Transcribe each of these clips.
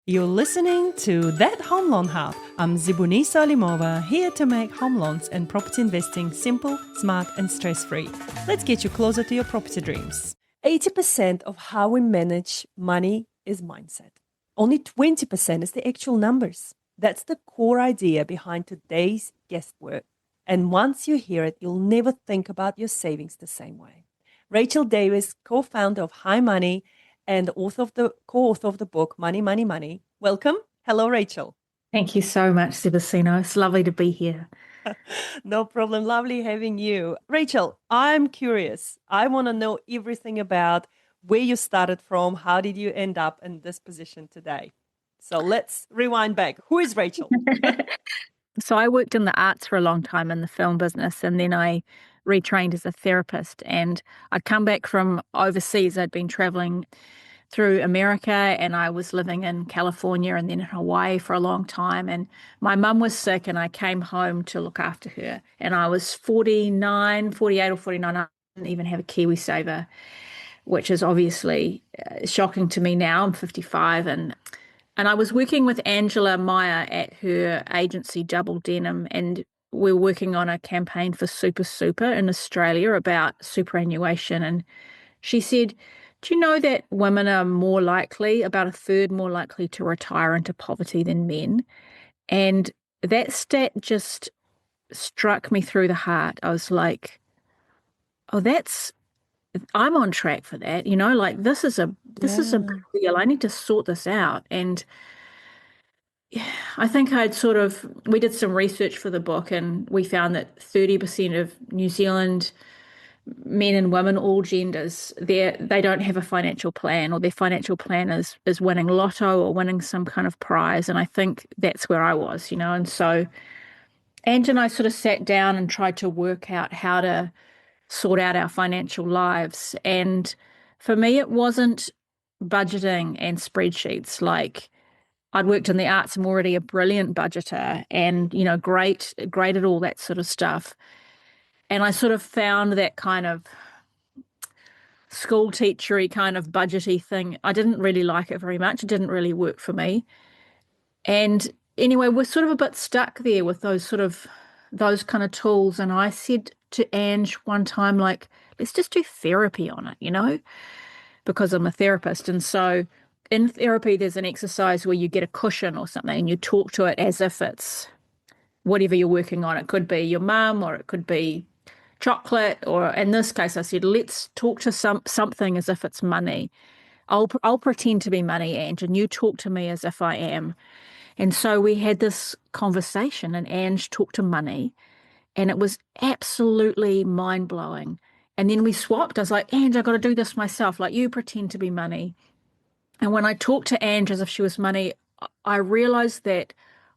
You're listening to That Home Loan Hub. I'm Zibuni Salimova, here to make home loans and property investing simple, smart, and stress-free. Let's get you closer to your property dreams. 80% of how we manage money is mindset. Only 20% is the actual numbers. That's the core idea behind today's guest work. And once you hear it, you'll never think about your savings the same way. Rachel Davies, co-founder of High Money, and co-author of the book Money, Money, Money. Welcome. Hello, Rachel. Thank you so much, Sebastiano. It's lovely to be here. No problem. Lovely having you. Rachel, I'm curious. I want to know everything about where you started from. How did you end up in this position today? So let's rewind back. Who is Rachel? So I worked in the arts for a long time in the film business, and then I retrained as a therapist. And I'd come back from overseas. I'd been traveling through America, and I was living in California and then in Hawaii for a long time. And my mum was sick, and I came home to look after her. And I was 49, 48 or 49. I didn't even have a KiwiSaver, which is obviously shocking to me now. I'm 55, and I was working with Angela Meyer at her agency Double Denim, and we're working on a campaign for Super Super in Australia about superannuation. And she said, "Do you know that women are more likely, about a third more likely to retire into poverty than men?" And that stat just struck me through the heart. I was like, oh, I'm on track for that. Like this is a big Yeah. deal. I need to sort this out. And I think we did some research for the book, and we found that 30% of New Zealand men and women, all genders, they don't have a financial plan, or their financial plan is winning lotto or winning some kind of prize. And I think that's where I was. And so Ange and I sort of sat down and tried to work out how to sort out our financial lives. And for me, it wasn't budgeting and spreadsheets. Like, I'd worked in the arts. I'm already a brilliant budgeter and, great at all that sort of stuff. And I sort of found that kind of school teachery kind of budgety thing. I didn't really like it very much. It didn't really work for me. And anyway, we're sort of a bit stuck there with those kind of tools. And I said to Ange one time, like, let's just do therapy on it, because I'm a therapist. And so in therapy, there's an exercise where you get a cushion or something and you talk to it as if it's whatever you're working on. It could be your mum, or it could be chocolate, or in this case, I said, let's talk to something as if it's money. I'll pretend to be money, Ange, and you talk to me as if I am. And so we had this conversation, and Ange talked to money, and it was absolutely mind blowing. And then we swapped. I was like, Ange, I got to do this myself. Like, you pretend to be money. And when I talked to Ange as if she was money, I realized that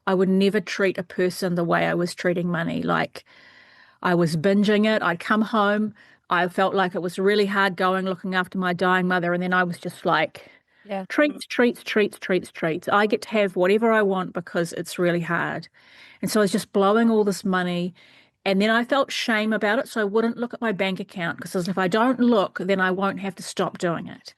I would never treat a person the way I was treating money. Like, I was binging it. I'd come home. I felt like it was really hard going looking after my dying mother. And then I was just like, Yeah. treats, treats, treats, treats, treats. I get to have whatever I want because it's really hard. And so I was just blowing all this money. And then I felt shame about it. So I wouldn't look at my bank account, because if I don't look, then I won't have to stop doing it.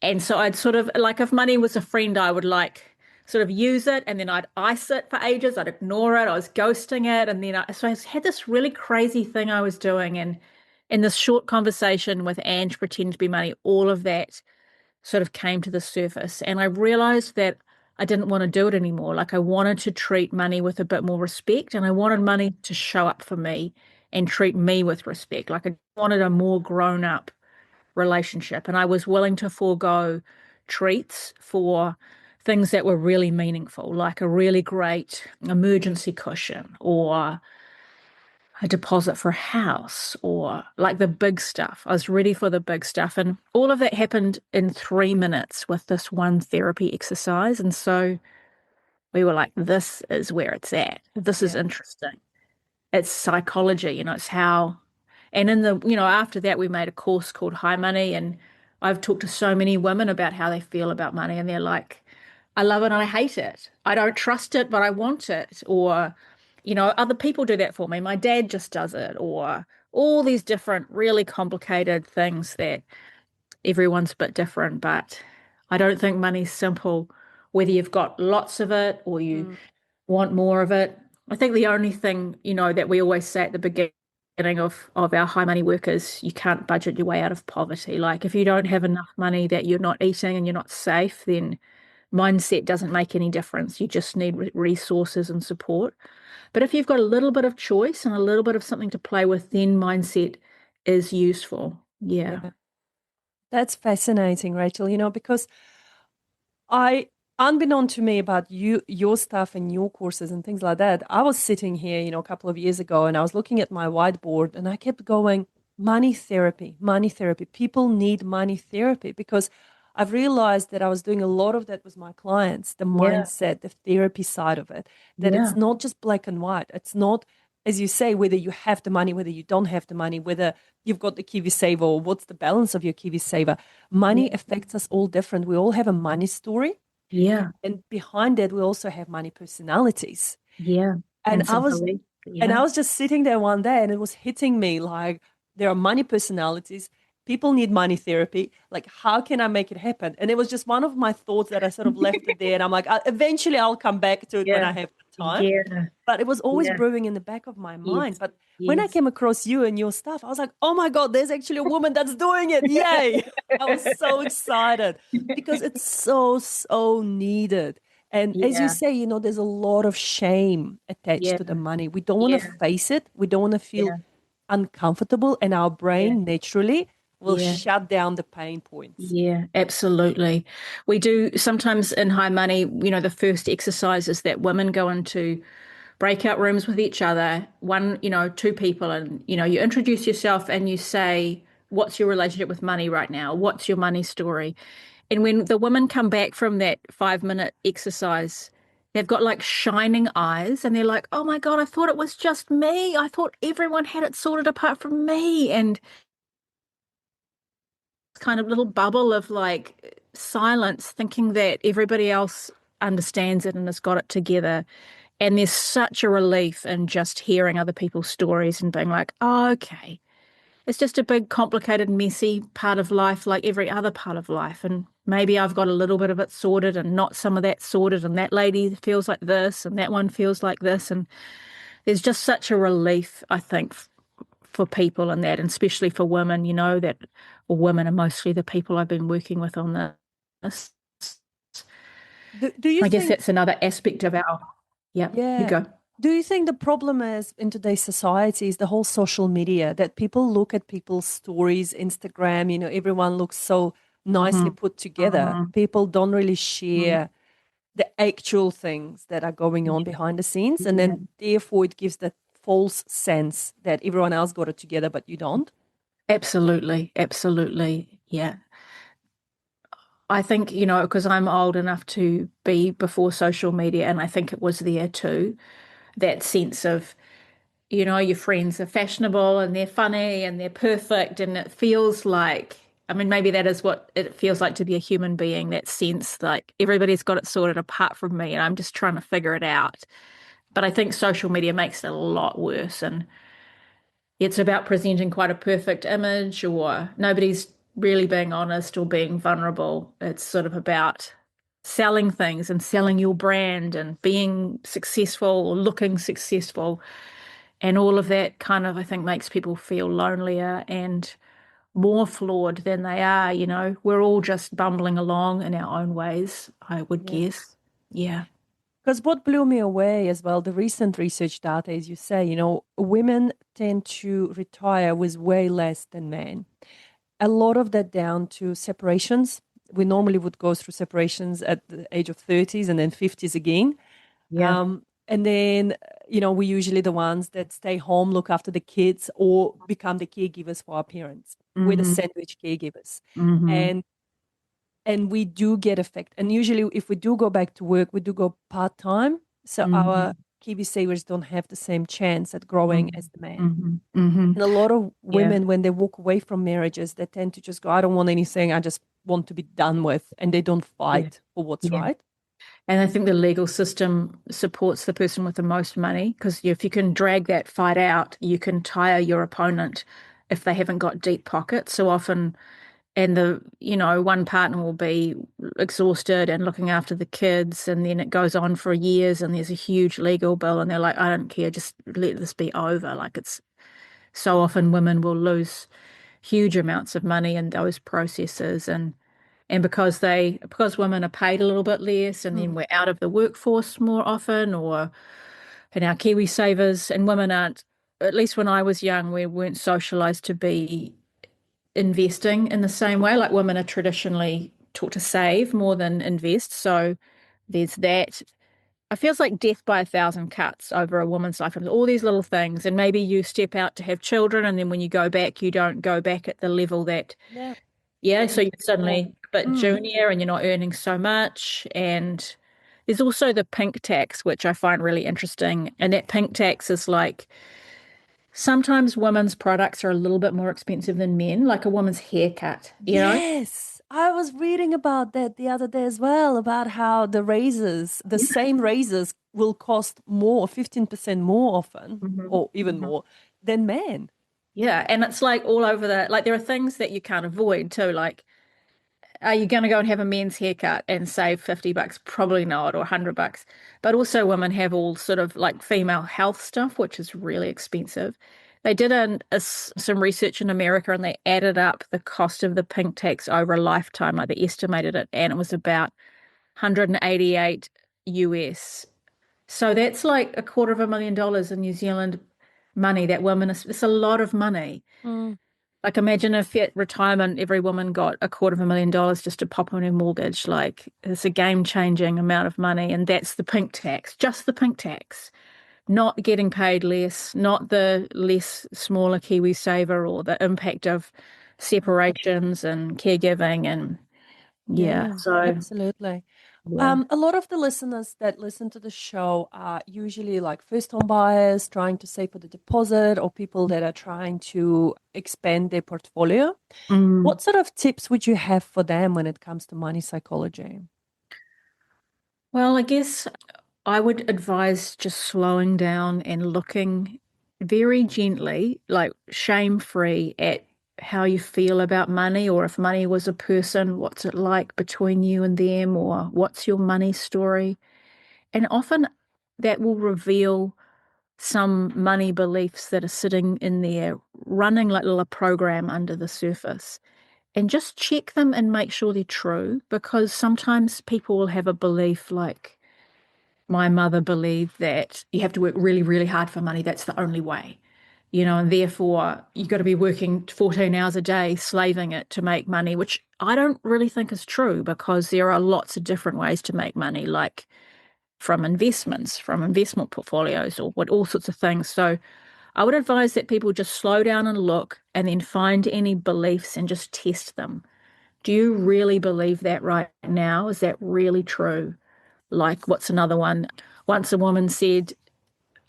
And so I'd sort of, like, if money was a friend, I would like sort of use it, and then I'd ice it for ages. I'd ignore it. I was ghosting it. And then so I had this really crazy thing I was doing. And in this short conversation with Ange, pretend to be money, all of that sort of came to the surface. And I realized that I didn't want to do it anymore. Like, I wanted to treat money with a bit more respect, and I wanted money to show up for me and treat me with respect. Like, I wanted a more grown up relationship. And I was willing to forego treats for things that were really meaningful, like a really great emergency cushion, or a deposit for a house, or like the big stuff. I was ready for the big stuff. And all of that happened in 3 minutes with this one therapy exercise. And so we were like, this is where it's at. This is Yeah. interesting. It's psychology, it's how. And after that, we made a course called High Money. And I've talked to so many women about how they feel about money. And they're like, I love it and I hate it. I don't trust it, but I want it. Or, other people do that for me. My dad just does it. Or all these different, really complicated things that everyone's a bit different. But I don't think money's simple whether you've got lots of it or you Mm, want more of it. I think the only thing, that we always say at the beginning of our high money workers, you can't budget your way out of poverty. Like if you don't have enough money that you're not eating and you're not safe, then mindset doesn't make any difference. You just need resources and support. But if you've got a little bit of choice and a little bit of something to play with, then mindset is useful. Yeah. yeah, that's fascinating, Rachel, because I, unbeknown to me about your stuff and your courses and things like that, I was sitting here, a couple of years ago and I was looking at my whiteboard and I kept going, money therapy, money therapy. People need money therapy because I've realized that I was doing a lot of that with my clients, the Yeah. mindset, the therapy side of it, that it's Yeah. not just black and white. It's not, as you say, whether you have the money, whether you don't have the money, whether you've got the KiwiSaver or what's the balance of your KiwiSaver. Money Yeah. affects us all different. We all have a money story. Yeah. And behind that, we also have money personalities. Yeah. And And I some was belief. and Yeah. I was just sitting there one day and it was hitting me like there are money personalities. People need money therapy. Like, how can I make it happen? And it was just one of my thoughts that I sort of left it there. And I'm like, eventually I'll come back to it when Yeah. I have the time. Yeah. But it was always Yeah. brewing in the back of my mind. Yes. But when I Yes. came across you and your stuff, I was like, oh my God, there's actually a woman that's doing it. Yay. I was so excited because it's so, so needed. And as you Yeah. say, there's a lot of shame attached Yeah. to the money. We don't want to Yeah. face it. We don't want to feel Yeah. uncomfortable, and our Yeah. brain naturally will Yeah. shut down the pain points. Yeah, absolutely. We do sometimes in high money, the first exercises that women go into breakout rooms with each other, one, two people, and, you introduce yourself and you say, what's your relationship with money right now? What's your money story? And when the women come back from that 5 minute exercise, they've got like shining eyes and they're like, oh my God, I thought it was just me. I thought everyone had it sorted apart from me. And kind of little bubble of like silence, thinking that everybody else understands it and has got it together. And there's such a relief in just hearing other people's stories and being like, oh, okay. It's just a big, complicated, messy part of life, like every other part of life. And maybe I've got a little bit of it sorted and not some of that sorted. And that lady feels like this and that one feels like this. And there's just such a relief, I think, for people in that, and especially for women, that, or women are mostly the people I've been working with on this. Do you I guess think, that's another aspect of our, yeah, you yeah, go. do you think the problem is in today's society is the whole social media that people look at people's stories, Instagram, everyone looks so nicely Hmm. put together. Hmm. People don't really share the actual things that are going on Yeah. behind the scenes. And Yeah. then therefore it gives that false sense that everyone else got it together, but you don't. Absolutely. Absolutely. Yeah. I think, because I'm old enough to be before social media, and I think it was there too, that sense of, your friends are fashionable and they're funny and they're perfect. And it feels like, I mean, maybe that is what it feels like to be a human being, that sense like everybody's got it sorted apart from me and I'm just trying to figure it out. But I think social media makes it a lot worse. And it's about presenting quite a perfect image, or nobody's really being honest or being vulnerable. It's sort of about selling things and selling your brand and being successful or looking successful. And all of that kind of, I think, makes people feel lonelier and more flawed than they are. We're all just bumbling along in our own ways, I would Yeah. guess. Yeah. Because what blew me away as well, the recent research data, as you say, women tend to retire with way less than men. A lot of that down to separations. We normally would go through separations at the age of 30s and then 50s again. Yeah. And then, we're usually the ones that stay home, look after the kids, or become the caregivers for our parents. We're the Hmm. sandwich caregivers. Hmm. And we do get affected. And usually, if we do go back to work, we do go part time. So our Hmm. Kiwi savers don't have the same chance at growing as the man. Hmm. Hmm. And a lot of Yeah. women, when they walk away from marriages, they tend to just go, I don't want anything. I just want to be done with. And they don't Yeah. fight for what's Yeah. right. And I think the legal system supports the person with the most money, because if you can drag that fight out, you can tire your opponent if they haven't got deep pockets. So often and one partner will be exhausted and looking after the kids, and then it goes on for years, and there's a huge legal bill, and they're like, I don't care, just let this be over. Like, it's so often women will lose huge amounts of money in those processes, and because women are paid a little bit less, and then Mm. we're out of the workforce more often, or in our KiwiSavers, and women aren't, at least when I was young, we weren't socialized to be investing in the same way. Like, women are traditionally taught to save more than invest. So there's that. It feels like death by a thousand cuts over a woman's life. And all these little things. And maybe you step out to have children, and then when you go back, you don't go back at the level that, Yeah. yeah, You so you're need more. suddenly a bit Mm. junior and you're not earning so much. And there's also the pink tax, which I find really interesting. And that pink tax is like, sometimes women's products are a little bit more expensive than men, like a woman's haircut, you know? Yes, I was reading about that the other day as well, about how the razors, the same razors, will cost more, 15% more often, Mhm. or even Mhm. more than men. Yeah, and it's like all over like there are things that you can't avoid too. Like, are you going to go and have a men's haircut and save $50? Probably not, or $100. But also, women have all sort of like female health stuff, which is really expensive. They did some research in America, and they added up the cost of the pink tax over a lifetime, like they estimated it, and it was about 188 US. So that's like $250,000 in New Zealand money that women, it's a lot of money. Mm. Like, imagine if at retirement every woman got $250,000 just to pop on her mortgage. Like, it's a game-changing amount of money, and that's the pink tax, just the pink tax, not getting paid less, not the less smaller KiwiSaver or the impact of separations and caregiving, and yeah. Yeah, So absolutely. yeah. A lot of the listeners that listen to the show are usually like first home buyers trying to save for the deposit or people that are trying to expand their portfolio. Mm. What sort of tips would you have for them when it comes to money psychology? Well, I guess I would advise just slowing down and looking very gently, like shame-free, at how you feel about money, or if money was a person, what's it like between you and them, or what's your money story? And often that will reveal some money beliefs that are sitting in there, running like a little program under the surface. And just check them and make sure they're true, because sometimes people will have a belief like, my mother believed that you have to work really, really hard for money. That's the only way, and therefore you've got to be working 14 hours a day, slaving it to make money, which I don't really think is true, because there are lots of different ways to make money, like from investments, from investment portfolios, or what all sorts of things. So I would advise that people just slow down and look, and then find any beliefs and just test them. Do you really believe that right now? Is that really true? Like, what's another one? Once a woman said,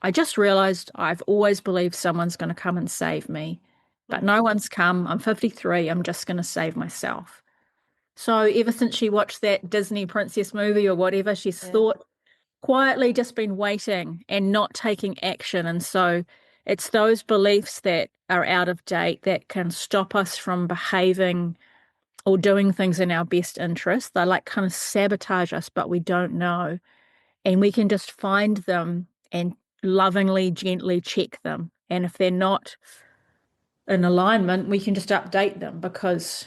I just realized I've always believed someone's going to come and save me, but Mm. no one's come. I'm 53. I'm just going to save myself. So ever since she watched that Disney princess movie or whatever, she's Yeah. thought, quietly just been waiting and not taking action. And so it's those beliefs that are out of date that can stop us from behaving or doing things in our best interest. They like kind of sabotage us, but we don't know. And we can just find them and lovingly, gently check them. And if they're not in alignment, we can just update them, because,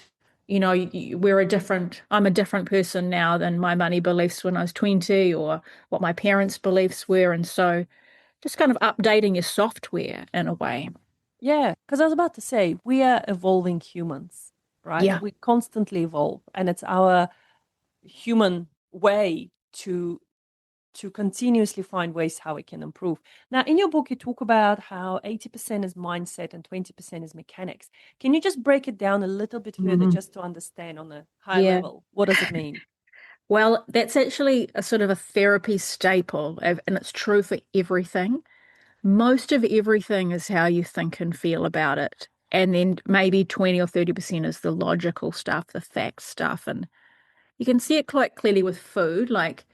I'm a different person now than my money beliefs when I was 20, or what my parents' beliefs were. And so just kind of updating your software in a way. Yeah, because I was about to say, we are evolving humans, right? Yeah. We constantly evolve, and it's our human way to continuously find ways how we can improve. Now, in your book, you talk about how 80% is mindset and 20% is mechanics. Can you just break it down a little bit further Mhm. just to understand on a high Yeah. level? What does it mean? Well, that's actually a sort of a therapy staple, and it's true for everything. Most of everything is how you think and feel about it. And then maybe 20 or 30% is the logical stuff, the fact stuff. And you can see it quite clearly with food. Like,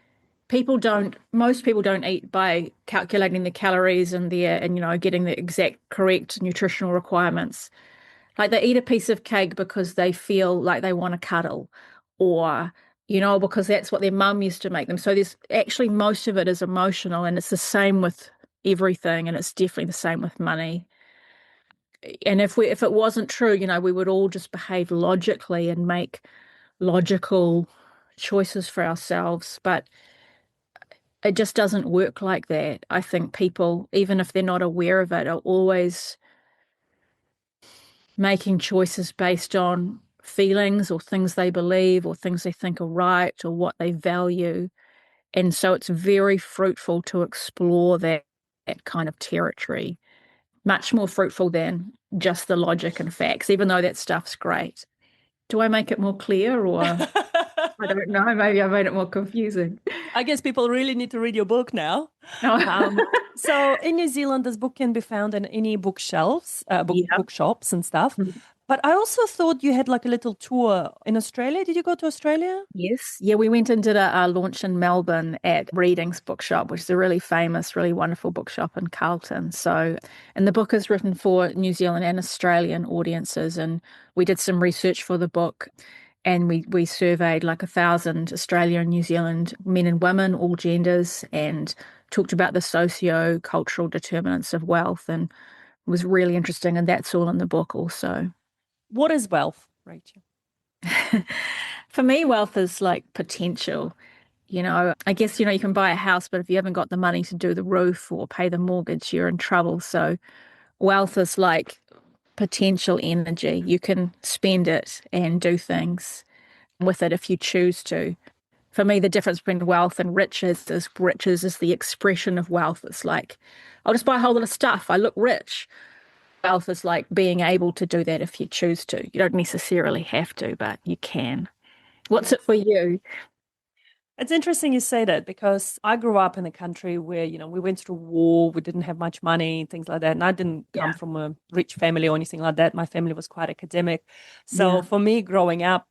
most people don't eat by calculating the calories and getting the exact correct nutritional requirements. Like they eat a piece of cake because they feel like they want to cuddle, or, because that's what their mum used to make them. So there's actually most of it is emotional, and it's the same with everything, and it's definitely the same with money. And if it wasn't true, we would all just behave logically and make logical choices for ourselves. But it just doesn't work like that. I think people, even if they're not aware of it, are always making choices based on feelings or things they believe or things they think are right or what they value. And so it's very fruitful to explore that kind of territory, much more fruitful than just the logic and facts, even though that stuff's great. Do I make it more clear, or I don't know, maybe I made it more confusing. I guess people really need to read your book now. No. So in New Zealand, this book can be found in any bookshelves, Yeah. bookshops and stuff. But I also thought you had like a little tour in Australia. Did you go to Australia? Yes. Yeah, we went and did a launch in Melbourne at Readings Bookshop, which is a really famous, really wonderful bookshop in Carlton. So, and the book is written for New Zealand and Australian audiences. And we did some research for the book, and we surveyed like 1,000 Australia and New Zealand men and women, all genders, and talked about the socio-cultural determinants of wealth, and it was really interesting. And that's all in the book also. What is wealth, Rachel? For me, wealth is like potential. I guess, you can buy a house, but if you haven't got the money to do the roof or pay the mortgage, you're in trouble. So wealth is like potential energy. You can spend it and do things with it if you choose to. For me, the difference between wealth and riches is the expression of wealth. It's like, I'll just buy a whole lot of stuff. I look rich. Wealth is like being able to do that if you choose to. You don't necessarily have to, but you can. What's it Yes. for you? It's interesting you say that because I grew up in a country where, we went through war, we didn't have much money, things like that. And I didn't come Yeah. from a rich family or anything like that. My family was quite academic. So Yeah. for me, growing up,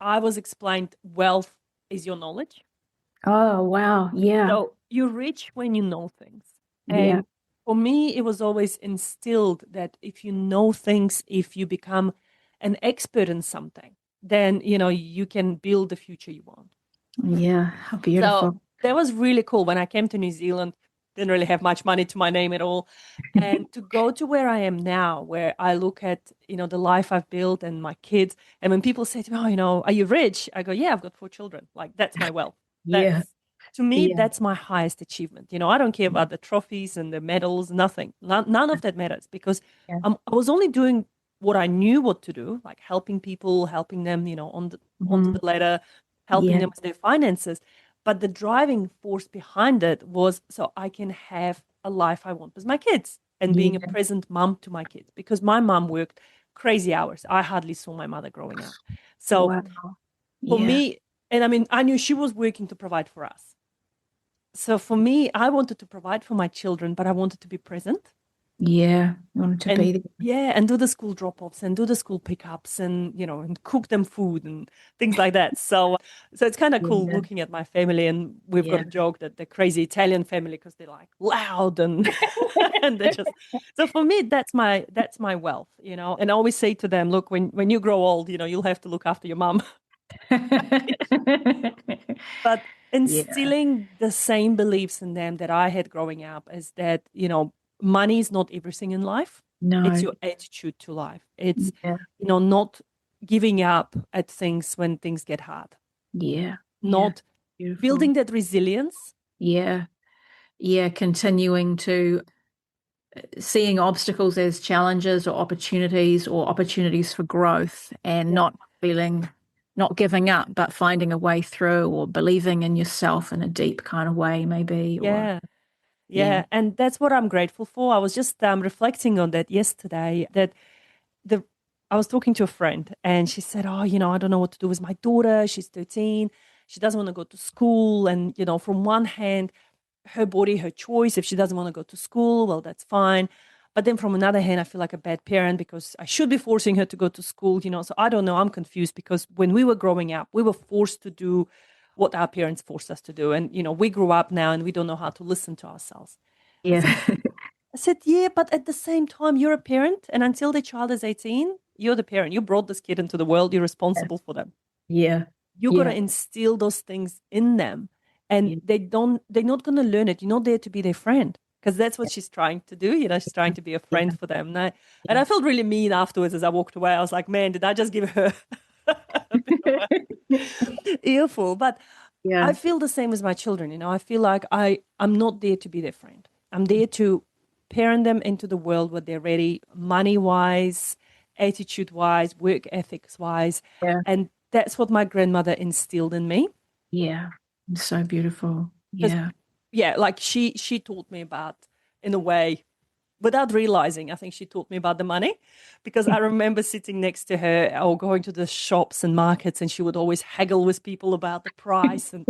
I was explained wealth is your knowledge. Oh, wow. Yeah. So you're rich when you know things. Yeah. And for me, it was always instilled that if you know things, if you become an expert in something, then, you can build the future you want. Yeah. How So beautiful. that was really cool. When I came to New Zealand, didn't really have much money to my name at all. And to go to where I am now, where I look at, the life I've built and my kids. And when people say to me, oh, are you rich? I go, yeah, I've got 4 children. Like that's my wealth. Yeah. That's to me, Yeah. that's my highest achievement. I don't care about the trophies and the medals, nothing. None of that matters because Yeah. I was only doing what I knew what to do, like helping people, helping them, onto Mhm. the ladder, helping Yeah. them with their finances. But the driving force behind it was so I can have a life I want with my kids and being a Yeah. present mom to my kids because my mom worked crazy hours. I hardly saw my mother growing up. So Wow. for Yeah. me, and I mean, I knew she was working to provide for us. So for me, I wanted to provide for my children, but I wanted to be present Yeah. You wanted to and be there. yeah, and do the school drop-offs and do the school pickups and and cook them food and things like that. So it's kind of cool Yeah. looking at my family, and we've got Yeah. a joke that they're crazy Italian family because they're like loud and and they're just so for me that's my wealth, and I always say to them, look, when you grow old, you'll have to look after your mom. But Yeah. instilling the same beliefs in them that I had growing up is that, money is not everything in life. It's No. your attitude to life. It's, Yeah. not giving up at things when things get hard, Yeah. Yeah. not Beautiful. building that resilience. Yeah. Yeah. Continuing to seeing obstacles as challenges or opportunities for growth, and Yeah. not giving up, but finding a way through, or believing in yourself in a deep kind of way, maybe, or Yeah. yeah. Yeah. And that's what I'm grateful for. I was just reflecting on that yesterday that the I was talking to a friend and she said, "Oh, I don't know what to do with my daughter. She's 13. She doesn't want to go to school. And, from one hand, her body, her choice. If she doesn't want to go to school, well, that's fine. But then from another hand, I feel like a bad parent because I should be forcing her to go to school, So I don't know. I'm confused because when we were growing up, we were forced to do what our parents forced us to do. And, we grew up now and we don't know how to listen to ourselves. Yeah. I said, yeah, but at the same time, you're a parent, and until the child is 18, you're the parent. You brought this kid into the world, you're Yeah. responsible for them. Yeah. You got to Yeah. instill those things in them, and Yeah. they're not going to learn it. You're not there to be their friend, because that's what she's trying to do. She's trying to be a Yeah. friend for them. And I Yeah. felt really mean afterwards as I walked away. I was like, man, did I just give her a bit of a earful? But I Yeah. feel the same as my children. I feel like I'm not there to be their friend. I'm there to parent them into the world where they're ready, money wise, attitude wise, work ethics wise. Yeah. And that's what my grandmother instilled in me. Yeah. So beautiful. Because Yeah. yeah, like she taught me about, in a way, without realizing, I think she taught me about the money, because I remember sitting next to her or going to the shops and markets, and she would always haggle with people about the price. And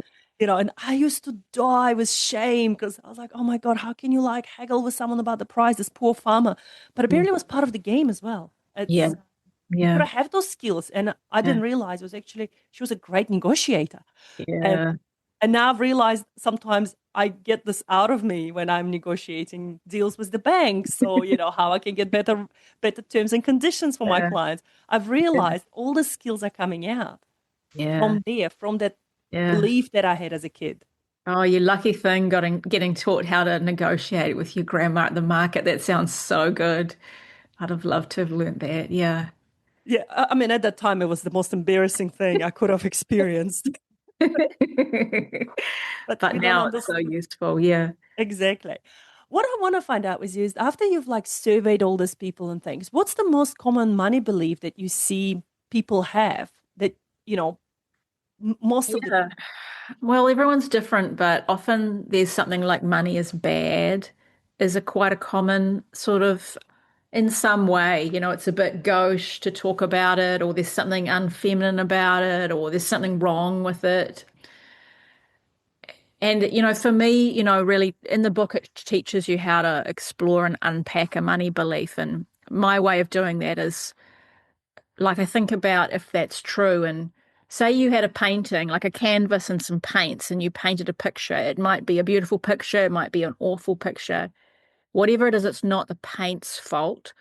I used to die with shame, because I was like, oh my God, how can you like haggle with someone about the price, this poor farmer? But apparently it was part of the game as well. Yeah. You got Yeah. to have those skills. And I Yeah. didn't realize it was actually, she was a great negotiator. And Yeah. and now I've realized sometimes I get this out of me when I'm negotiating deals with the banks, or how I can get better terms and conditions for my Yeah. clients. I've realized all the skills are coming out Yeah. from there, from that Yeah. belief that I had as a kid. Oh, you lucky thing getting taught how to negotiate with your grandma at the market. That sounds so good. I'd have loved to have learned that. Yeah. Yeah, I mean, at that time, it was the most embarrassing thing I could have experienced. But But you don't now it's so understand. useful. Yeah. Exactly. What I want to find out with you is, after you've like surveyed all these people and things, what's the most common money belief that you see people have that, you know, most of the Yeah. time? Well, everyone's different, but often there's something like money is bad is a quite a common sort of in some way, it's a bit gauche to talk about it, or there's something unfeminine about it, or there's something wrong with it. And, for me, really in the book, it teaches you how to explore and unpack a money belief. And my way of doing that is like, I think about if that's true. And say you had a painting, like a canvas and some paints, and you painted a picture. It might be a beautiful picture, it might be an awful picture. Whatever it is, it's not the paint's fault.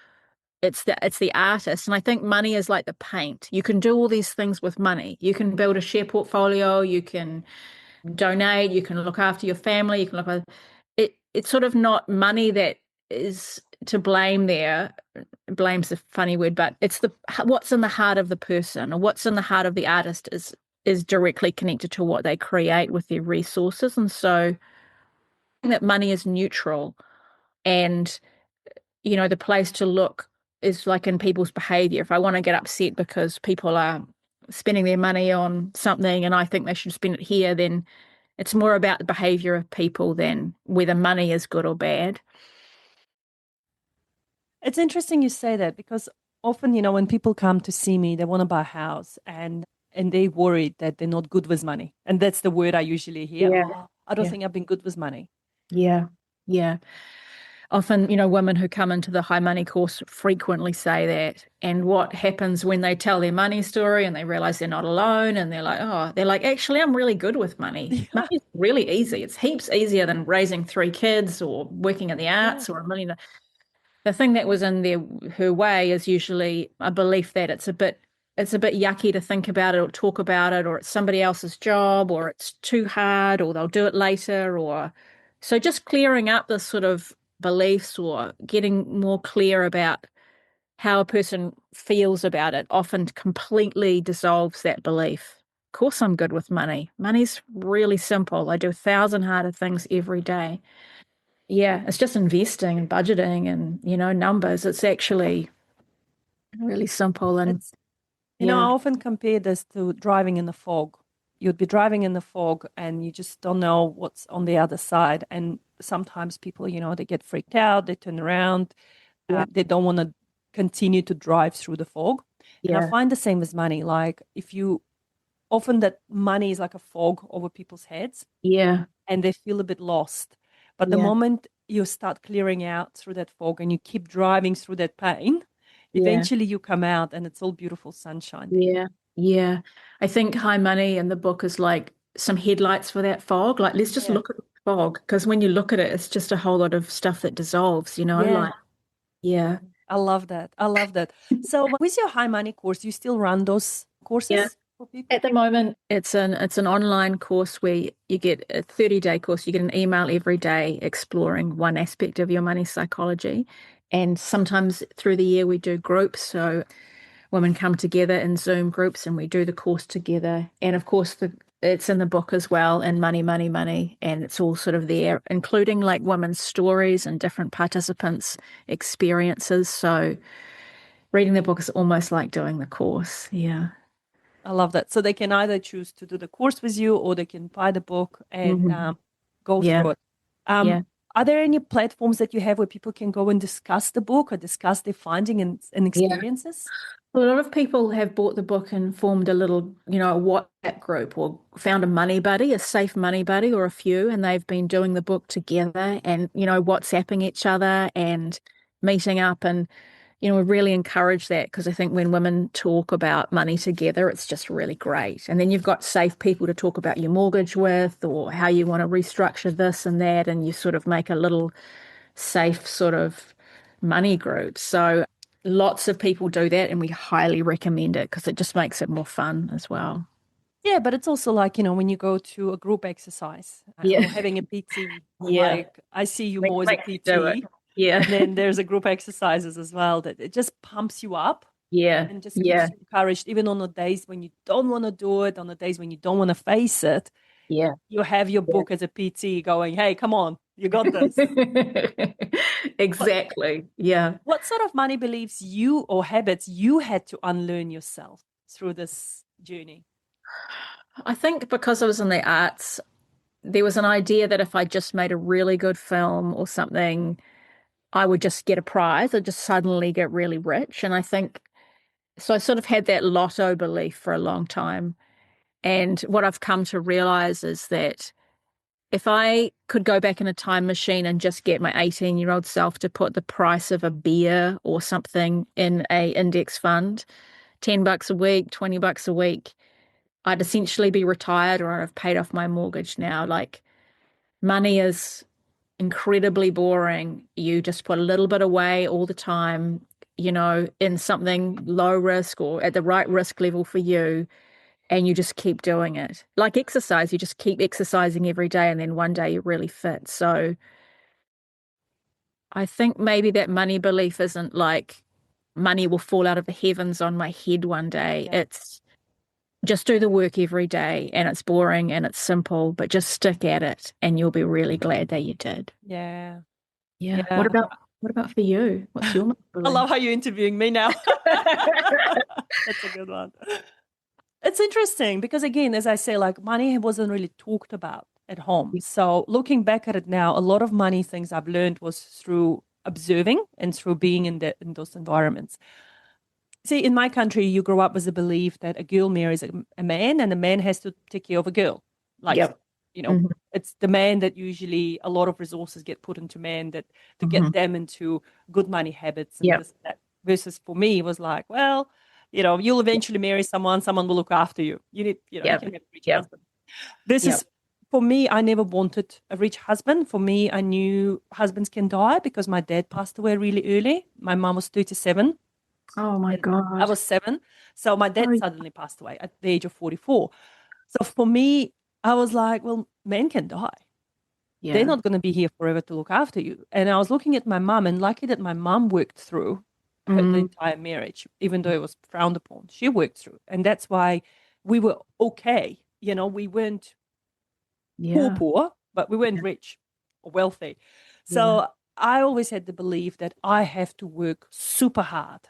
It's the artist. And I think money is like the paint. You can do all these things with money. You can build a share portfolio, you can donate, you can look after your family, you can look after it. It's sort of not money that is to blame there. Blame's a funny word, but it's the what's in the heart of the person, or what's in the heart of the artist is directly connected to what they create with their resources. And so I think that money is neutral, and the place to look is like in people's behavior. If I want to get upset because people are spending their money on something and I think they should spend it here, then it's more about the behavior of people than whether money is good or bad. It's interesting you say that, because often, when people come to see me, they want to buy a house, and they worried that they're not good with money. And that's the word I usually hear. Yeah, Oh, I don't yeah, think I've been good with money. yeah, yeah. Often, women who come into the high money course frequently say that. And what happens when they tell their money story and they realize they're not alone and they're like, actually, I'm really good with money. Yeah, Money's really easy. It's heaps easier than raising three kids or working in the yeah. arts or a million. The thing that was in her way is usually a belief that it's a bit yucky to think about it or talk about it, or it's somebody else's job, or it's too hard, or they'll do it later, or so just clearing up this sort of beliefs or getting more clear about how a person feels about it often completely dissolves that belief. Of course, I'm good with money. Money's really simple. I do 1,000 harder things every day. Yeah, it's just investing and budgeting and, numbers. It's actually really simple and It's, I yeah, often compare this to driving in the fog. You'd be driving in the fog and you just don't know what's on the other side. And sometimes people, they get freaked out, they turn around, yeah, they don't want to continue to drive through the fog. And I yeah, find the same with money. Like, if you often, that money is like a fog over people's heads, yeah, and they feel a bit lost. But the yeah, moment you start clearing out through that fog and you keep driving through that pain, yeah, eventually you come out and it's all beautiful sunshine there. yeah, yeah. I think high money in the book is like some headlights for that fog. Like, let's just Yeah. look at the fog, because when you look at it, it's just a whole lot of stuff that dissolves, Yeah. like, yeah. I love that. I love that. So with your high money course, you still run those Yeah. courses for people? At the moment, it's an online course where you get a 30-day course. You get an email every day exploring one aspect of your money psychology. And sometimes through the year we do groups. So women come together in Zoom groups and we do the course together. And of course it's in the book as well, and money, money, money. And it's all sort of there, including like women's stories and different participants' experiences. So reading the book is almost like doing the course. Yeah. I love that. So they can either choose to do the course with you or they can buy the book and Mhm. go Yeah. through it. Um, Yeah. are there any platforms that you have where people can go and discuss the book or discuss their finding and Yeah. experiences? A lot of people have bought the book and formed a little, a WhatsApp group, or found a money buddy, a safe money buddy, or a few, and they've been doing the book together and, WhatsApping each other and meeting up. And, we really encourage that, because I think when women talk about money together, it's just really great. And then you've got safe people to talk about your mortgage with, or how you want to restructure this and that, and you sort of make a little safe sort of money group. So lots of people do that, and we highly recommend it because it just makes it more fun as well. Yeah, but it's also like, when you go to a group exercise Yeah. or having a PT, Yeah. like I see you Make, more as a make you do it. PT, Yeah. and then there's a group exercises as well that it just pumps you up Yeah. and just Yeah. keeps you encouraged, even on the days when you don't want to do it, on the days when you don't want to face it. Yeah. You have your Yeah. book as a PT going, hey, come on, you got this. What Exactly. Yeah. what sort of money beliefs you or habits you had to unlearn yourself through this journey? I think because I was in the arts, there was an idea that if I just made a really good film or something, I would just get a prize. I'd just suddenly get really rich. And I think so. I sort of had that lotto belief for a long time. And what I've come to realize is that if I could go back in a time machine and just get my 18-year-old self to put the price of a beer or something in a index fund, $10 a week, $20 a week, I'd essentially be retired, or I'd have paid off my mortgage now. Like, money is incredibly boring. You just put a little bit away all the time, in something low risk or at the right risk level for you, and you just keep doing it. Like exercise, you just keep exercising every day, and then one day you're really fit. So I think maybe that money belief isn't like money will fall out of the heavens on my head one day. Yeah. It's just do the work every day, and it's boring and it's simple, but just stick at it and you'll be really glad that you did. Yeah. Yeah. What Yeah. about what about for you? What's your money I belief? love how you're interviewing me now. That's a good one. It's interesting because, again, as I say, like money wasn't really talked about at home. So looking back at it now, a lot of money things I've learned was through observing and through being in those environments. See, in my country, you grow up with the belief that a girl marries a man and a man has to take care of a girl. Like, Yep. you know, Hmm. it's the man that usually a lot of resources get put into men that to Hmm. get them into good money habits and Yep. this and that. Versus for me, it was like, well, you'll eventually marry someone will look after you. You need, you Yep. can have a rich Yep. husband. This Yep. is for me, I never wanted a rich husband. For me, I knew husbands can die because my dad passed away really early. My mom was 37 Oh my and I God. was 7. So my dad Sorry. suddenly passed away at the age of 44. So for me, I was like, well, men can die. They're Yeah. not going to be here forever to look after you. And I was looking at my mum, and lucky that my mum worked through the Mm. entire marriage, even though it was frowned upon. She worked through. And that's why we were okay. We weren't poor, Yeah. poor, but we weren't rich or wealthy. Yeah. So I always had the belief that I have to work super hard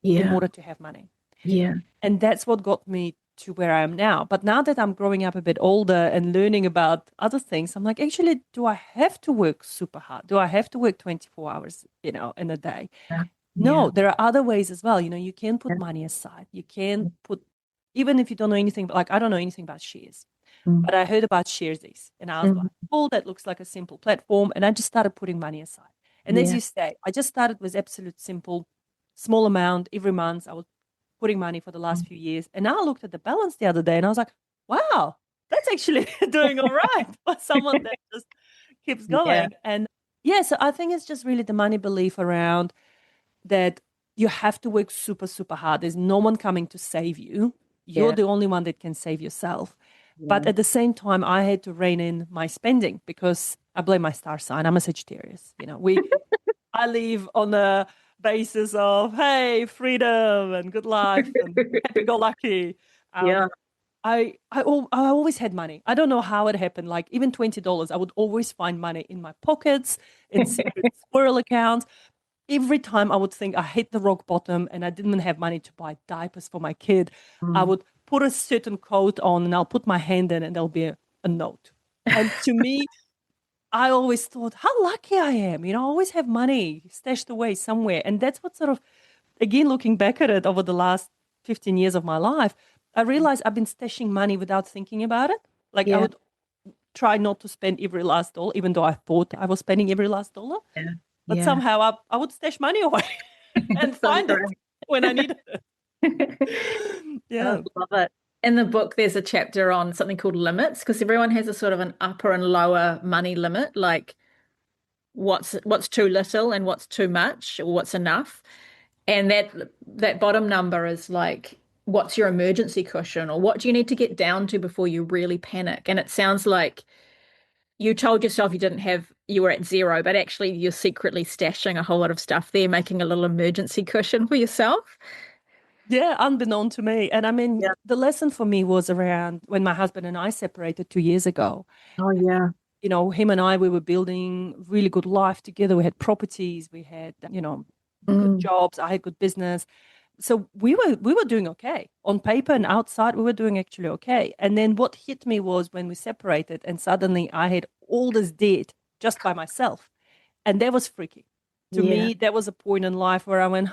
in Yeah. order to have money. Yeah. And that's what got me to where I am now. But now that I'm growing up a bit older and learning about other things, I'm like, actually, do I have to work super hard? Do I have to work 24 hours, in a day? Yeah. Yeah. No, there are other ways as well. You can Yeah. put money aside. You can put, even if you don't know anything, but like I don't know anything about shares, Mm. but I heard about Sharesies and I was like, Mhm. oh, that looks like a simple platform. And I just started putting money aside. And as Yeah. you say, I just started with absolute simple, small amount every month. I was putting money for the last few years. And now I looked at the balance the other day and I was like, wow, that's actually doing all right for someone that just keeps Yeah, going. And yeah, so I think it's just really the money belief around that you have to work super, super hard. There's no one coming to save you. You're yeah, the only one that can save yourself. But yeah. at the same time, I had to rein in my spending because I blame my star sign. I'm a Sagittarius. I live on a basis of, hey, freedom and good life and happy go lucky. Yeah. Um, I always had money. I don't know how it happened. Like even $20, I would always find money in my pockets, in secret squirrel accounts. Every time I would think I hit the rock bottom and I didn't have money to buy diapers for my kid, I Mm. would put a certain coat on and I'll put my hand in and there'll be a note. And to me, I always thought how lucky I am. I always have money stashed away somewhere. And that's what sort of, again, looking back at it over the last 15 years of my life, I realized I've been stashing money without thinking about it. Like I Yeah, would try not to spend every last dollar, even though I thought I was spending every last dollar. yeah, But yeah. somehow I would stash money away and So find it great. when I needed it. I Yeah. love it. In the book, there's a chapter on something called limits because everyone has a sort of an upper and lower money limit, like what's too little and what's too much or what's enough. And that bottom number is like what's your emergency cushion or what do you need to get down to before you really panic? And it sounds like you told yourself you were at zero, but actually you're secretly stashing a whole lot of stuff there, making a little emergency cushion for yourself. Yeah, unbeknown to me. And I mean, Yeah. the lesson for me was around when my husband and I separated 2 years ago. Oh, yeah. Him and I, we were building really good life together. We had properties, we had, good Mm, jobs. I had good business. So we were doing okay. On paper and outside, we were doing actually okay. And then what hit me was when we separated and suddenly I had all this debt just by myself. And that was freaky. To yeah, me, that was a point in life where I went,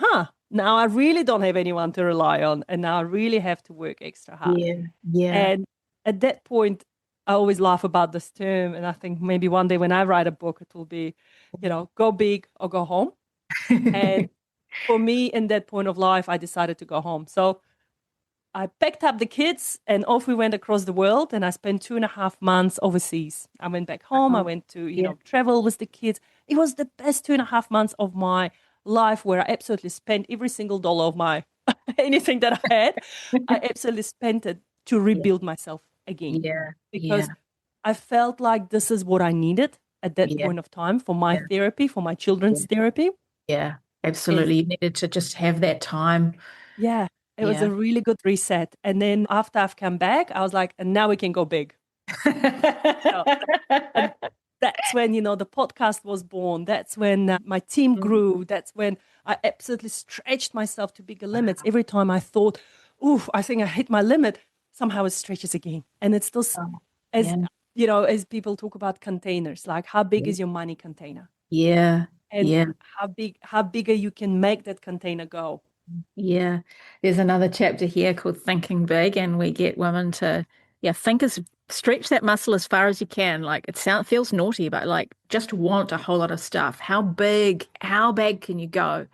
now I really don't have anyone to rely on. And now I really have to work extra hard. yeah, yeah. And at that point, I always laugh about this term. And I think maybe one day when I write a book, it will be, go big or go home. And for me, in that point of life, I decided to go home. So I packed up the kids and off we went across the world. And I spent 2.5 months overseas. I went back home. I Oh, went to, yeah. travel with the kids. It was the best 2.5 months of my life where I absolutely spent every single dollar of my anything that I had. I absolutely spent it to Yeah, rebuild myself again yeah, yeah, because I felt like this is what I needed at that yeah, point of time for my yeah, therapy, for my yeah, children's therapy. yeah. Is Absolutely. You needed to just have that time. Yeah, it was Yeah. a really good reset. And then after I've come back, I was like, and now we can go big. So, and that's when, the podcast was born. That's when my team Mm. grew. That's when I absolutely stretched myself to bigger limits. Every time I thought, oof, I think I hit my limit, somehow it stretches again. And it's still, Oh, as, yeah, as people talk about containers, like how big yeah, is your money container? yeah, And yeah. how bigger you can make that container go. Yeah. There's another chapter here called Thinking Big, and we get women to, yeah, stretch that muscle as far as you can. Like feels naughty, but like just want a whole lot of stuff. How big can you go?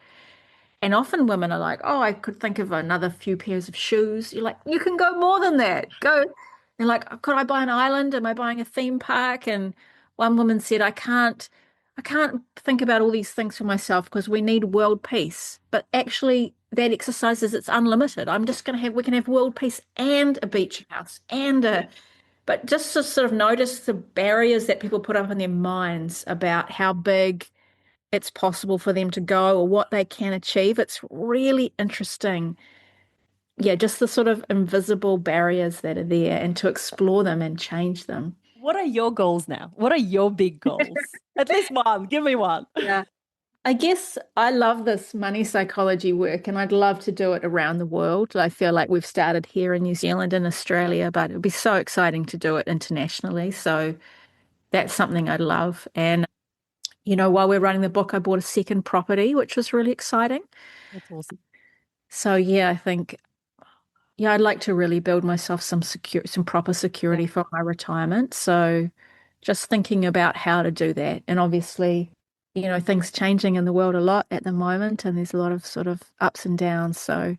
And often women are like, oh, I could think of another few pairs of shoes. You're like, you can go more than that. Go. They're like, could I buy an island? Am I buying a theme park? And one woman said, I can't think about all these things for myself because we need world peace. But actually, that exercise is it's unlimited. We can have world peace and a beach house but just to sort of notice the barriers that people put up in their minds about how big it's possible for them to go or what they can achieve. It's really interesting. Yeah, just the sort of invisible barriers that are there and to explore them and change them. What are your goals now? What are your big goals? At least one. Give me one. Yeah. I guess I love this money psychology work and I'd love to do it around the world. I feel like we've started here in New Zealand and Australia, but it would be so exciting to do it internationally. So that's something I'd love. And, while we're running the book, I bought a second property, which was really exciting. That's awesome. So yeah, I think yeah, I'd like to really build myself some proper Yeah. security for my retirement. So just thinking about how to do that. And obviously, things changing in the world a lot at the moment, and there's a lot of sort of ups and downs. So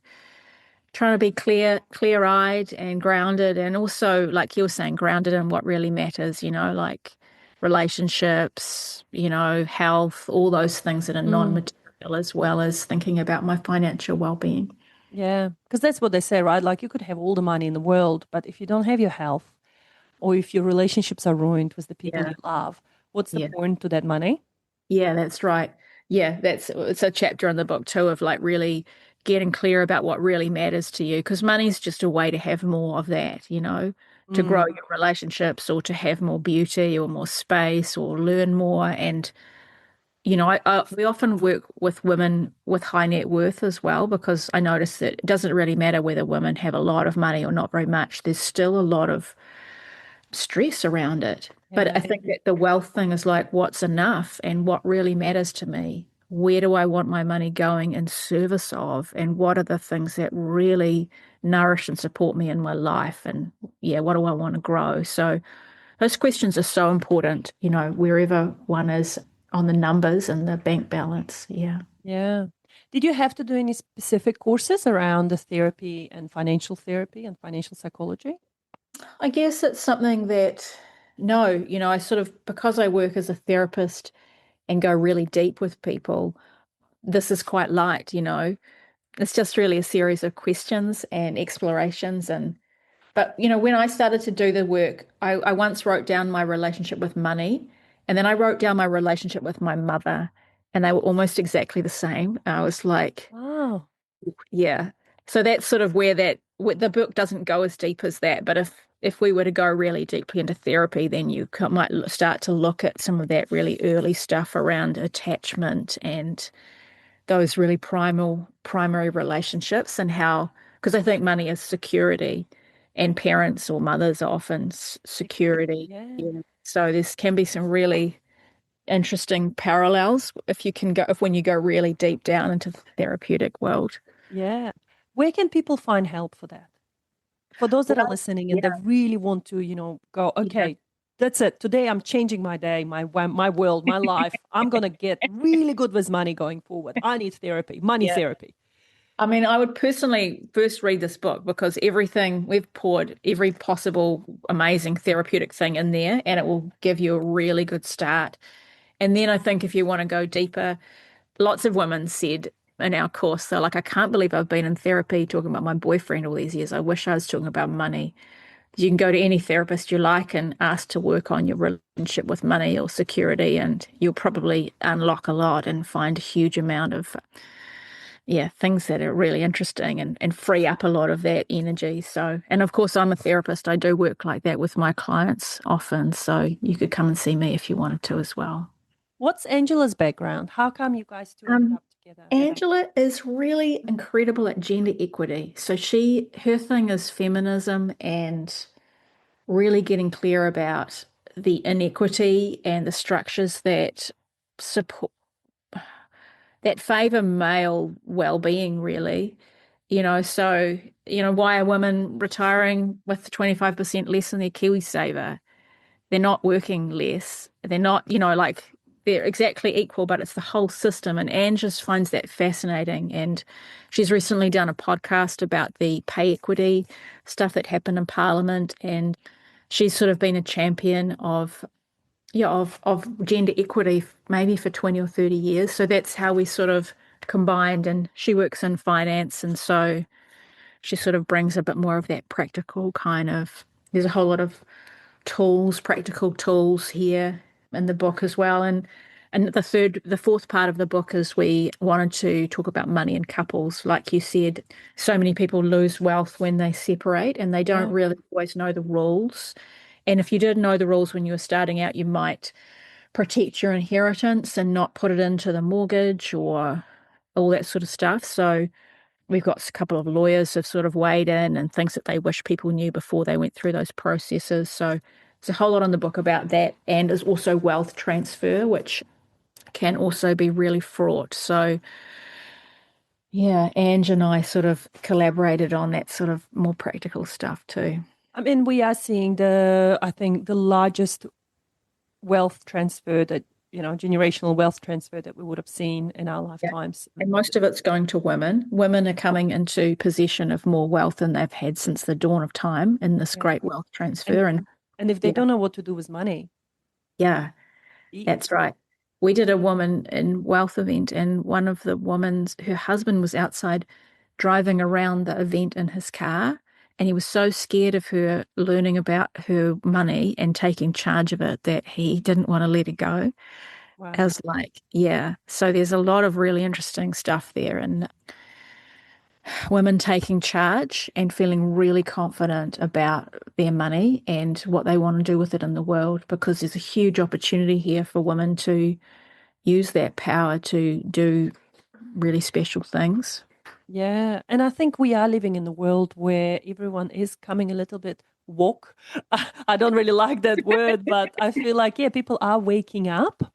trying to be clear-eyed and grounded, and also, like you were saying, grounded in what really matters, like relationships, health, all those things that are Mm, non-material, as well as thinking about my financial well-being. yeah, because that's what they say, right? Like you could have all the money in the world, but if you don't have your health or if your relationships are ruined with the people Yeah. you love, what's the Yeah. point to that money? Yeah, that's right. Yeah, it's a chapter in the book too of like really getting clear about what really matters to you, because money's just a way to have more of that, to grow Mm, your relationships or to have more beauty or more space or learn more. And we often work with women with high net worth as well, because I notice that it doesn't really matter whether women have a lot of money or not very much. There's still a lot of stress around it. But yeah, I think that the wealth thing is like, what's enough and what really matters to me? Where do I want my money going in service of? And what are the things that really nourish and support me in my life? And yeah, what do I want to grow? So those questions are so important, wherever one is on the numbers and the bank balance. Yeah. yeah. Did you have to do any specific courses around the therapy and financial psychology? I guess it's something that, no, I sort of, because I work as a therapist and go really deep with people, this is quite light, It's just really a series of questions and explorations. But, when I started to do the work, I once wrote down my relationship with money, and then I wrote down my relationship with my mother, and they were almost exactly the same. I was like, Wow. yeah. So that's sort of the book doesn't go as deep as that. But if we were to go really deeply into therapy, then you might start to look at some of that really early stuff around attachment and those really primary relationships, and how, because I think money is security, and parents or mothers are often security. Yeah. Yeah. So this can be some really interesting parallels if when you go really deep down into the therapeutic world. Yeah. Where can people find help for that? For those that are Well, listening and they yeah, really want to, go, yeah, okay, that's it. Today I'm changing my day, my world, my life. I'm going to get really good with money going forward. I need therapy, money yeah. therapy. I mean, I would personally first read this book, because we've poured every possible amazing therapeutic thing in there, and it will give you a really good start. And then I think if you want to go deeper, lots of women said in our course, they're like, I can't believe I've been in therapy talking about my boyfriend all these years. I wish I was talking about money. You can go to any therapist you like and ask to work on your relationship with money or security, and you'll probably unlock a lot and find a huge amount of, yeah, things that are really interesting, and free up a lot of that energy. So, and of course, I'm a therapist. I do work like that with my clients often. So you could come and see me if you wanted to as well. What's Angela's background? How come you guys two ended Um, up together? Angela is really incredible at gender equity. So her thing is feminism and really getting clear about the inequity and the structures that support that favor male well-being, really. So, why are women retiring with 25% less than their KiwiSaver? They're not working less. They're not, like, they're exactly equal, but it's the whole system. And Anne just finds that fascinating. And she's recently done a podcast about the pay equity stuff that happened in Parliament. And she's sort of been a champion of, yeah, of gender equity maybe for 20 or 30 years. So that's how we sort of combined. And she works in finance. And so she sort of brings a bit more of that practical kind of, there's a whole lot of practical tools here in the book as well. And the fourth part of the book is we wanted to talk about money in couples. Like you said, so many people lose wealth when they separate, and they don't Yeah. really always know the rules. And if you did know the rules when you were starting out, you might protect your inheritance and not put it into the mortgage or all that sort of stuff. So we've got a couple of lawyers have sort of weighed in and things that they wish people knew before they went through those processes. So there's a whole lot on the book about that. And there's also wealth transfer, which can also be really fraught. So yeah, Ange and I sort of collaborated on that sort of more practical stuff too. I mean, we are seeing I think, the largest wealth transfer that generational wealth transfer that we would have seen in our Yeah. lifetimes. And most of it's going to women. Women are coming into possession of more wealth than they've had since the dawn of time in this Yeah. great wealth And transfer. And and if they yeah, don't know what to do with money, yeah, eat. that's right. We did a woman in wealth event, and one of the woman's, her husband was outside driving around the event in his car. And he was so scared of her learning about her money and taking charge of it that he didn't want to let her go. I Wow. was like, yeah. So there's a lot of really interesting stuff there. And women taking charge and feeling really confident about their money and what they want to do with it in the world, because there's a huge opportunity here for women to use that power to do really special things. Yeah. And I think we are living in a world where everyone is coming a little bit woke. I don't really like that word, but I feel like, yeah, people are waking up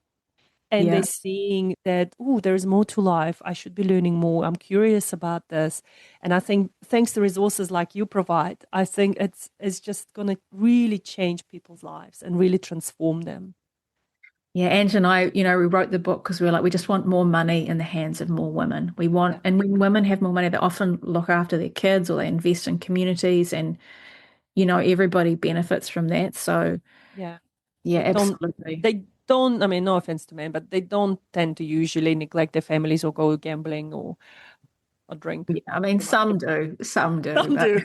and they're Yeah. seeing that, oh, there's more to life. I should be learning more. I'm curious about this. And I think thanks to resources like you provide, I think it's just going to really change people's lives and really transform them. Yeah, Ange and I, we wrote the book because we were like, we just want more money in the hands of more women. We want, Yeah. and when women have more money, they often look after their kids or they invest in communities, and, everybody benefits from that. So, Yeah. yeah, They don't, absolutely. they don't, I mean, no offense to men, but they don't tend to usually neglect their families or go gambling or drink Yeah, I mean, too much. some do, Some but do.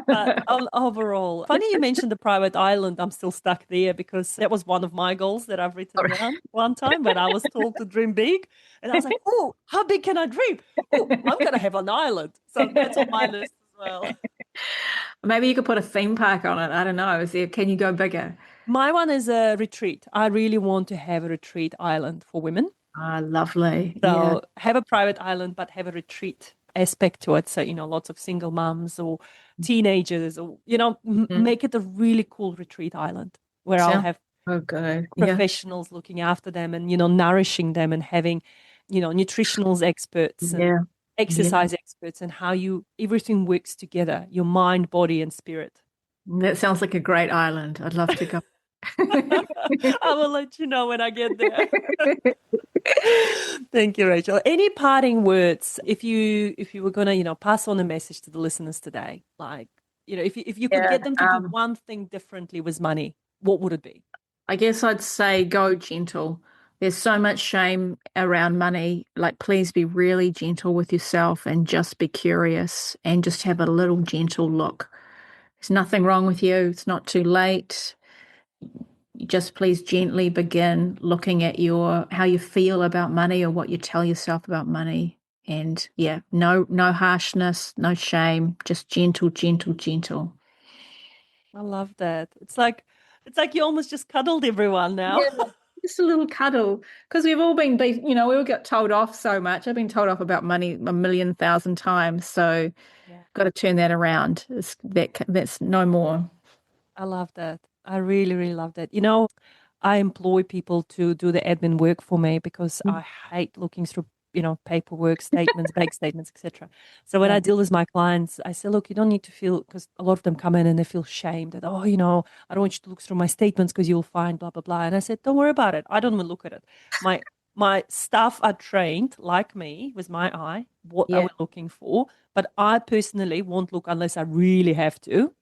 But overall, funny you mentioned the private island. I'm still stuck there because that was one of my goals that I've written down one time when I was told to dream big. And I was like, oh, how big can I dream? Oh, I'm going to have an island. So that's on my list as well. maybe you could put a theme park on it. I don't know. Can you go bigger? My one is a retreat. I really want to have a retreat island for women. Ah, lovely. Yeah. So have a private island, but have a retreat aspect to it. So, lots of single moms or teenagers or, Mm. make it a really cool retreat island where I'll Sounds have so good. Yeah. professionals looking after them and, nourishing them and having, nutritionals experts and Yeah. Yeah. exercise experts and how everything works together, your mind, body, and spirit. That sounds like a great island. I'd love to go. I will let you know when I get there. Thank you, Rachel. Any parting words if you were gonna, pass on a message to the listeners today? Like, if you could Yeah. get them to do one thing differently with money, what would it be? I guess I'd say go gentle. There's so much shame around money. Like, please be really gentle with yourself and just be curious and just have a little gentle look. There's nothing wrong with you. It's not too late. You just please gently begin looking at how you feel about money or what you tell yourself about money. And yeah, no harshness, no shame, just gentle, gentle, gentle. I love that. It's like you almost just cuddled everyone now. Yeah, just a little cuddle. Because we've all been beat, we all got told off so much. I've been told off about money a million thousand times. So Yeah. got to turn that around. That's no more. I love that. I really, really love that. I employ people to do the admin work for me because I hate looking through, paperwork, statements, bank statements, etc. So when I Yeah. deal with my clients, I say, look, you don't need to feel, because a lot of them come in and they feel shame that, oh, I don't want you to look through my statements because you'll find blah, blah, blah. And I said, don't worry about it. I don't even look at it. My staff are trained like me with my eye, what are Yeah. we looking for? But I personally won't look unless I really have to.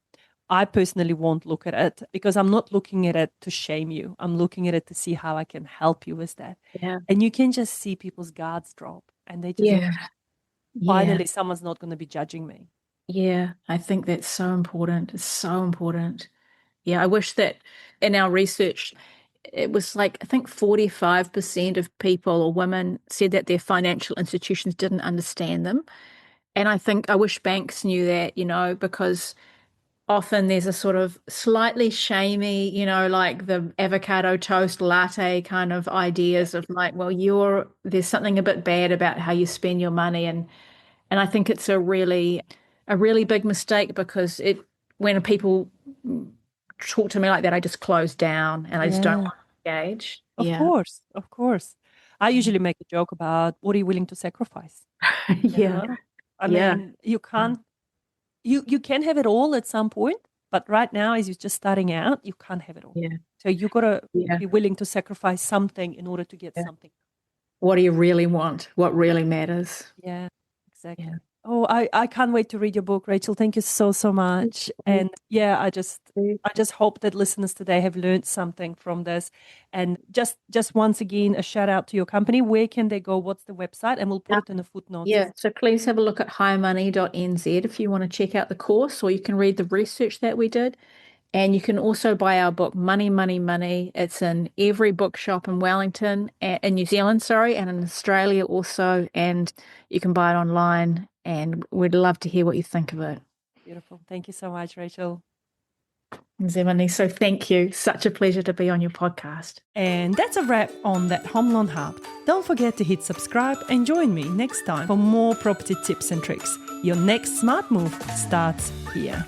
I personally won't look at it because I'm not looking at it to shame you. I'm looking at it to see how I can help you with that. Yeah. And you can just see people's guards drop and they just, Yeah. Yeah. finally, someone's not going to be judging me. Yeah. I think that's so important. It's so important. Yeah. I wish that in our research, it was like, I think 45% of people or women said that their financial institutions didn't understand them. And I wish banks knew that, because often there's a sort of slightly shamey, like the avocado toast latte kind of Yeah. ideas of like, well, there's something a bit bad about how you spend your money. And I think it's a really big mistake, because when people talk to me like that, I just close down and I just don't Yeah. want to engage. Of Yeah. course. Of course. I usually make a joke about what are you willing to sacrifice? You Yeah. know? I Yeah. mean, you can't, you can have it all at some point, But right now, as you're just starting out, you can't have it all. Yeah. So you got to Yeah. be willing to sacrifice something in order to get Yeah. something. What do you really want? What really matters? Yeah, exactly. Yeah. Oh, I can't wait to read your book, Rachel. Thank you so, so much. And yeah, I just hope that listeners today have learned something from this. And just once again, a shout out to your company. Where can they go? What's the website? And we'll put it in the footnotes. Yeah, so please have a look at highmoney.nz if you want to check out the course, or you can read the research that we did. And you can also buy our book, Money, Money, Money. It's in every bookshop in Wellington, in New Zealand, sorry, and in Australia also. And you can buy it online. And we'd love to hear what you think of it. Beautiful. Thank you so much, Rachel. Zemani, so thank you. Such a pleasure to be on your podcast. And that's a wrap on That Home Loan Hub. Don't forget to hit subscribe and join me next time for more property tips and tricks. Your next smart move starts here.